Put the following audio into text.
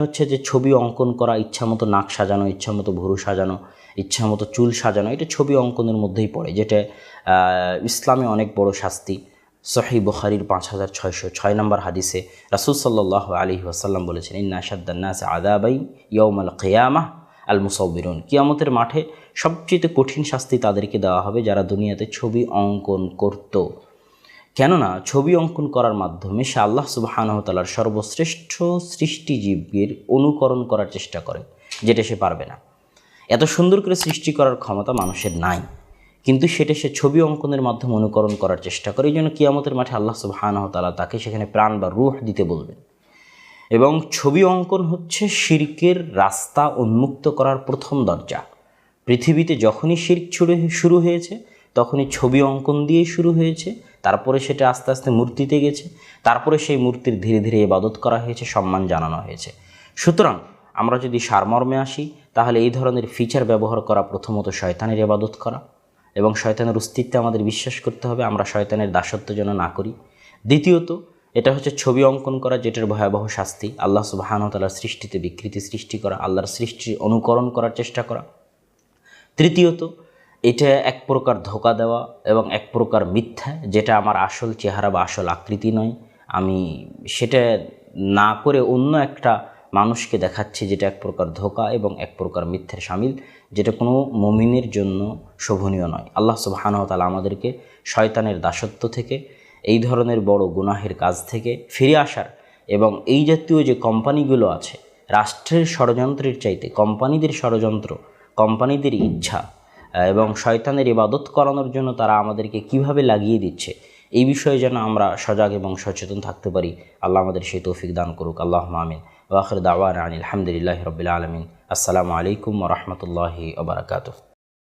হচ্ছে যে ছবি অঙ্কন করা, ইচ্ছামতো নাক সাজানো, ইচ্ছামতো ভুরু সাজানো, ইচ্ছামতো চুল সাজানো, এটা ছবি অঙ্কনের মধ্যেই পড়ে, যেটা ইসলামে অনেক বড় শাস্তি। সহিহ বুখারীর 5606 নম্বর হাদিসে রাসূল সাল্লাল্লাহু আলাইহি ওয়াসাল্লাম বলেছেন, ইন্না আশাদ্দান নাসি আযাবাই ইয়াউমাল কিয়ামাহ আল মুসাউবিরুন। কিয়ামতের মাঠে সবচেয়ে কঠিন শাস্তি তাদেরকে দেওয়া হবে যারা দুনিয়াতে ছবি অঙ্কন করত। কেননা ছবি অঙ্কন করার মাধ্যমে সে আল্লাহ সুবহানাহু ওয়া তাআলার সর্বশ্রেষ্ঠ সৃষ্টিজীবের অনুকরণ করার চেষ্টা করে, যেটা সে পারবে না। এত সুন্দর করে সৃষ্টি করার ক্ষমতা মানুষের নাই, কিন্তু সেটা সে ছবি অঙ্কনের মাধ্যমে অনুকরণ করার চেষ্টা করে। এই জন্য কিয়ামতের মাঠে আল্লাহ সুবহানাহু ওয়া তাআলা তাকে সেখানে প্রাণ বা রূহ দিতে বলবেন। এবং ছবি অঙ্কন হচ্ছে শিরকের রাস্তা উন্মুক্ত করার প্রথম দরজা। পৃথিবীতে যখনই শিরক শুরু হয়েছে তখনই ছবি অঙ্কন দিয়ে শুরু হয়েছে, তারপরে সেটা আস্তে আস্তে মূর্তিতে গেছে, তারপরে সেই মূর্তির ধীরে ধীরে ইবাদত করা হয়েছে, সম্মান জানানো হয়েছে। সুতরাং আমরা যদি সারমর্মে আসি, তাহলে এই ধরনের ফিচার ব্যবহার করা প্রথমত শয়তানের ইবাদত করা, এবং শয়তানের অস্তিত্বে আমাদের বিশ্বাস করতে হবে, আমরা শয়তানের দাসত্ব যেন না করি। দ্বিতীয়ত, এটা হচ্ছে ছবি অঙ্কন করা, যেটার ভয়াবহ শাস্তি, আল্লাহ সুবহানাহু ওয়া তাআলার সৃষ্টিতে বিকৃতি সৃষ্টি করা, আল্লাহর সৃষ্টির অনুকরণ করার চেষ্টা করা। তৃতীয়ত, এটা এক প্রকার ধোঁকা দেওয়া এবং এক প্রকার মিথ্যা, যেটা আমার আসল চেহারা বা আসল আকৃতি নয়, আমি সেটা না করে অন্য একটা মানুষকে দেখাচ্ছি, যেটা এক প্রকার ধোঁকা এবং এক প্রকার মিথ্যার শামিল, যেটা কোনো মুমিনের জন্য শোভনীয় নয়। আল্লাহ সুবহানাহু ওয়া তাআলা আমাদেরকে শয়তানের দাসত্ব থেকে, এই ধরনের বড় গুনাহের কাজ থেকে ফিরে আসার, এবং এই জাতীয় যে কোম্পানিগুলো আছে, রাষ্ট্রের ষড়যন্ত্রের চাইতে কোম্পানিদের ষড়যন্ত্র, কোম্পানিদের ইচ্ছা এবং শয়তানের ইবাদত করানোর জন্য তারা আমাদেরকে কিভাবে লাগিয়ে দিচ্ছে, এই বিষয়ে যেন আমরা সজাগ এবং সচেতন থাকতে পারি। আল্লাহ আমাদের সেই তৌফিক দান করুক। আল্লাহুম্মা আমিন। ওয়া আখিরু দাওয়ানা আনিল হামদুলিল্লাহি রাব্বিল আলামিন। আসসালামু আলাইকুম ওয়া রাহমাতুল্লাহি ওয়া বারাকাতুহু।